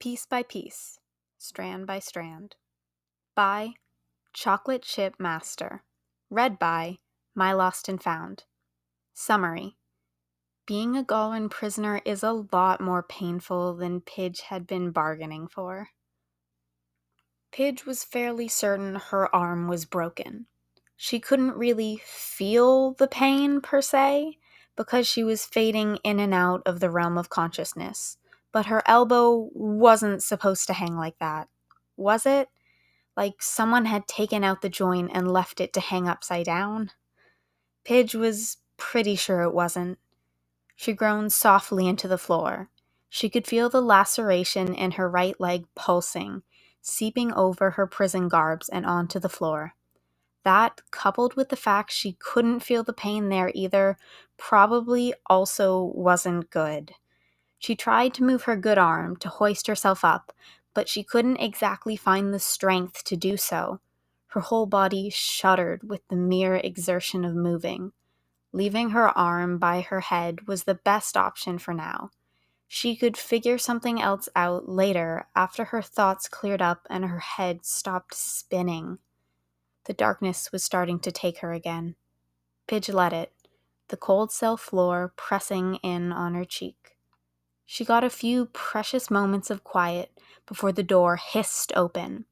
Piece by Piece, Strand by Strand, by ChocolateChipMaster, read by My Lost and Found. Summary: being a Galran prisoner is a lot more painful than Pidge had been bargaining for. Pidge was fairly certain her arm was broken. She couldn't really feel the pain per se, because she was fading in and out of the realm of consciousness. But her elbow wasn't supposed to hang like that, was it? Like someone had taken out the joint and left it to hang upside down? Pidge was pretty sure it wasn't. She groaned softly into the floor. She could feel the laceration in her right leg pulsing, seeping over her prison garbs and onto the floor. That, coupled with the fact she couldn't feel the pain there either, probably also wasn't good. She tried to move her good arm to hoist herself up, but she couldn't exactly find the strength to do so. Her whole body shuddered with the mere exertion of moving. Leaving her arm by her head was the best option for now. She could figure something else out later after her thoughts cleared up and her head stopped spinning. The darkness was starting to take her again. Pidge let it, the cold cell floor pressing in on her cheek. She got a few precious moments of quiet before the door hissed open.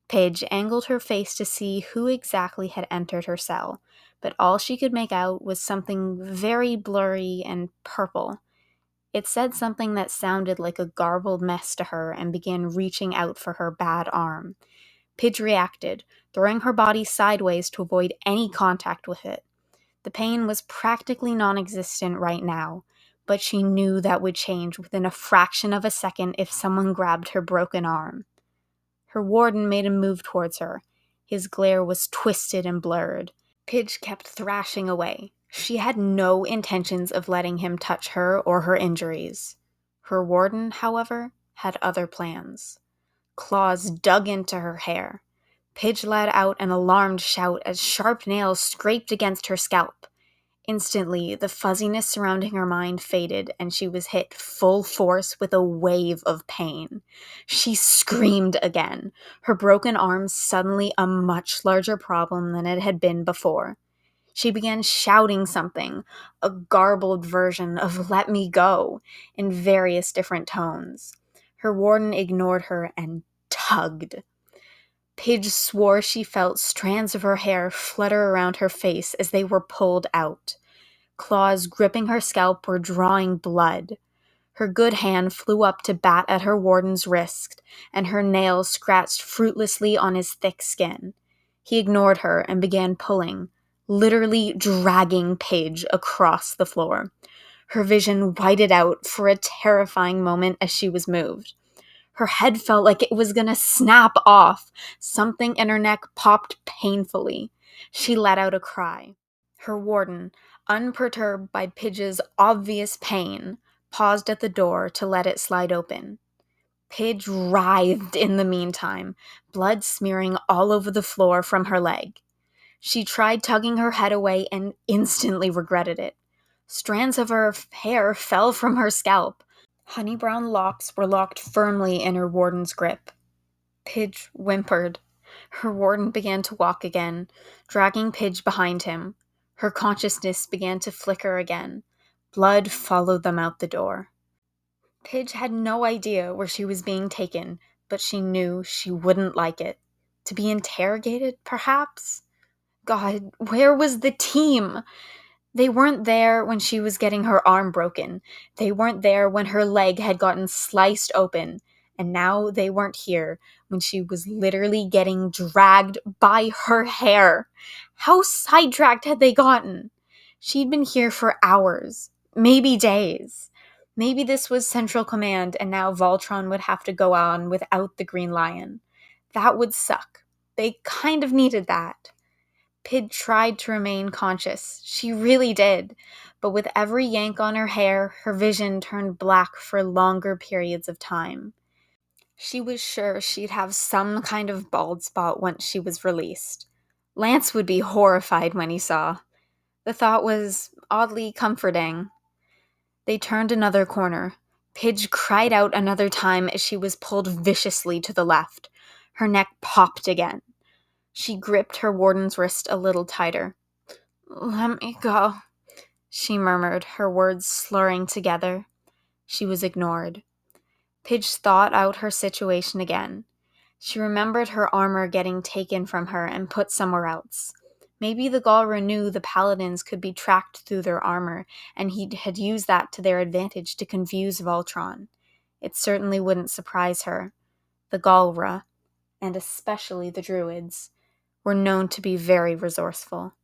Pidge angled her face to see who exactly had entered her cell, but all she could make out was something very blurry and purple. It said something that sounded like a garbled mess to her and began reaching out for her bad arm. Pidge reacted, throwing her body sideways to avoid any contact with it. The pain was practically non-existent right now, but she knew that would change within a fraction of a second if someone grabbed her broken arm. Her warden made a move towards her. His glare was twisted and blurred. Pidge kept thrashing away. She had no intentions of letting him touch her or her injuries. Her warden, however, had other plans. Claws dug into her hair. Pidge let out an alarmed shout as sharp nails scraped against her scalp. Instantly, the fuzziness surrounding her mind faded, and she was hit full force with a wave of pain. She screamed again, her broken arm suddenly a much larger problem than it had been before. She began shouting something, a garbled version of "let me go," in various different tones. Her warden ignored her and tugged. Pidge swore she felt strands of her hair flutter around her face as they were pulled out. Claws gripping her scalp were drawing blood. Her good hand flew up to bat at her warden's wrist, and her nails scratched fruitlessly on his thick skin. He ignored her and began pulling, literally dragging Pidge across the floor. Her vision whited out for a terrifying moment as she was moved. Her head felt like it was gonna snap off. Something in her neck popped painfully. She let out a cry. Her warden, unperturbed by Pidge's obvious pain, paused at the door to let it slide open. Pidge writhed in the meantime, blood smearing all over the floor from her leg. She tried tugging her head away and instantly regretted it. Strands of her hair fell from her scalp. Honey brown locks were locked firmly in her warden's grip. Pidge whimpered. Her warden began to walk again, dragging Pidge behind him. Her consciousness began to flicker again. Blood followed them out the door. Pidge had no idea where she was being taken, but she knew she wouldn't like it. To be interrogated, perhaps? God, where was the team? They weren't there when she was getting her arm broken. They weren't there when her leg had gotten sliced open. And now they weren't here when she was literally getting dragged by her hair. How sidetracked had they gotten? She'd been here for hours, maybe days. Maybe this was Central Command and now Voltron would have to go on without the Green Lion. That would suck. They kind of needed that. Pidge tried to remain conscious. She really did. But with every yank on her hair, her vision turned black for longer periods of time. She was sure she'd have some kind of bald spot once she was released. Lance would be horrified when he saw. The thought was oddly comforting. They turned another corner. Pidge cried out another time as she was pulled viciously to the left. Her neck popped again. She gripped her warden's wrist a little tighter. "Let me go," she murmured, her words slurring together. She was ignored. Pidge thought out her situation again. She remembered her armor getting taken from her and put somewhere else. Maybe the Galran knew the paladins could be tracked through their armor, and he had used that to their advantage to confuse Voltron. It certainly wouldn't surprise her. The Galra, and especially the Druids, were known to be very resourceful.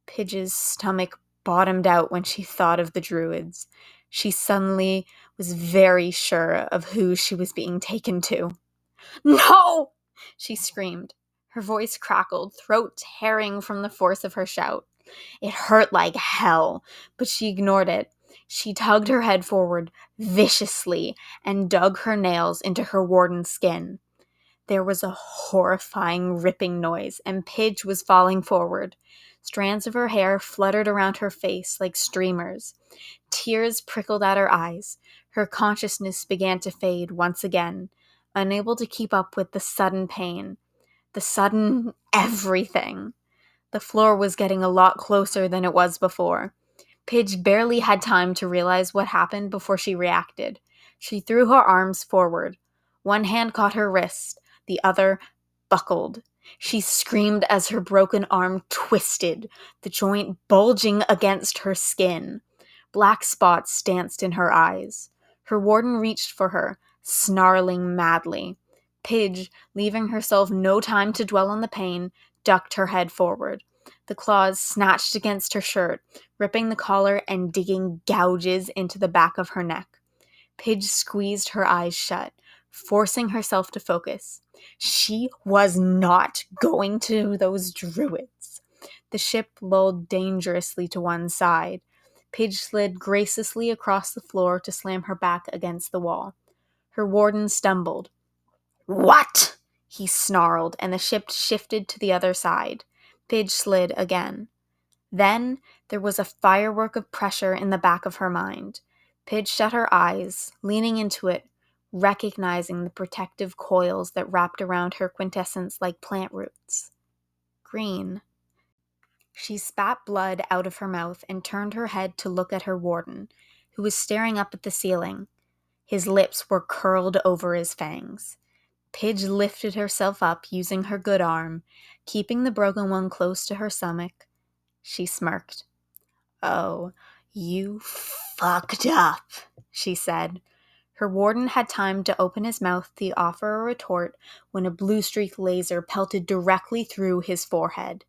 Pidge's stomach bottomed out when she thought of the Druids. She suddenly was very sure of who she was being taken to. "No!" she screamed. Her voice crackled, throat tearing from the force of her shout. It hurt like hell, but she ignored it. She tugged her head forward viciously and dug her nails into her warden's skin. There was a horrifying ripping noise, and Pidge was falling forward. Strands of her hair fluttered around her face like streamers. Tears prickled at her eyes. Her consciousness began to fade once again, unable to keep up with the sudden pain. The sudden everything. The floor was getting a lot closer than it was before. Pidge barely had time to realize what happened before she reacted. She threw her arms forward. One hand caught her wrist, the other buckled. She screamed as her broken arm twisted, the joint bulging against her skin. Black spots danced in her eyes. Her warden reached for her, snarling madly. Pidge, leaving herself no time to dwell on the pain, ducked her head forward. The claws snatched against her shirt, ripping the collar and digging gouges into the back of her neck. Pidge squeezed her eyes shut, forcing herself to focus. She was not going to those Druids. The ship lulled dangerously to one side. Pidge slid graciously across the floor to slam her back against the wall. Her warden stumbled. "What?" he snarled, and the ship shifted to the other side. Pidge slid again. Then there was a firework of pressure in the back of her mind. Pidge shut her eyes, leaning into it, recognizing the protective coils that wrapped around her quintessence like plant roots. Green. She spat blood out of her mouth and turned her head to look at her warden, who was staring up at the ceiling. His lips were curled over his fangs. Pidge lifted herself up using her good arm, keeping the broken one close to her stomach. She smirked. "Oh, you fucked up," she said. Her warden had time to open his mouth to offer a retort when a blue streak laser pelted directly through his forehead.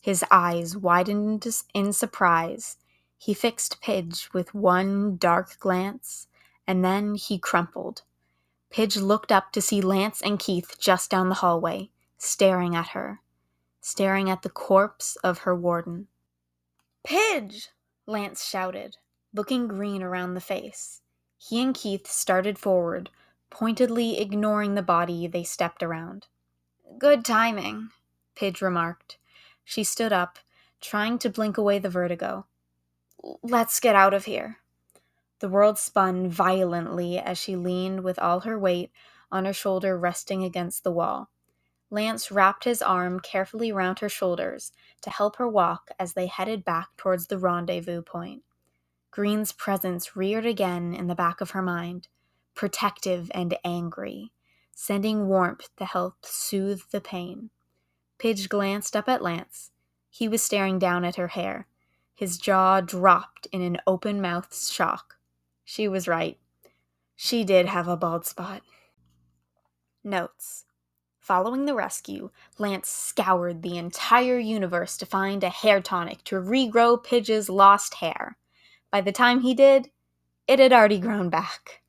His eyes widened in surprise. He fixed Pidge with one dark glance, and then he crumpled. Pidge looked up to see Lance and Keith just down the hallway, staring at her, staring at the corpse of her warden. "Pidge!" Lance shouted, looking green around the face. He and Keith started forward, pointedly ignoring the body they stepped around. "Good timing," Pidge remarked. She stood up, trying to blink away the vertigo. "Let's get out of here." The world spun violently as she leaned with all her weight on her shoulder resting against the wall. Lance wrapped his arm carefully around her shoulders to help her walk as they headed back towards the rendezvous point. Green's presence reared again in the back of her mind, protective and angry, sending warmth to help soothe the pain. Pidge glanced up at Lance. He was staring down at her hair. His jaw dropped in an open-mouthed shock. She was right. She did have a bald spot. Notes. Following the rescue, Lance scoured the entire universe to find a hair tonic to regrow Pidge's lost hair. By the time he did, it had already grown back.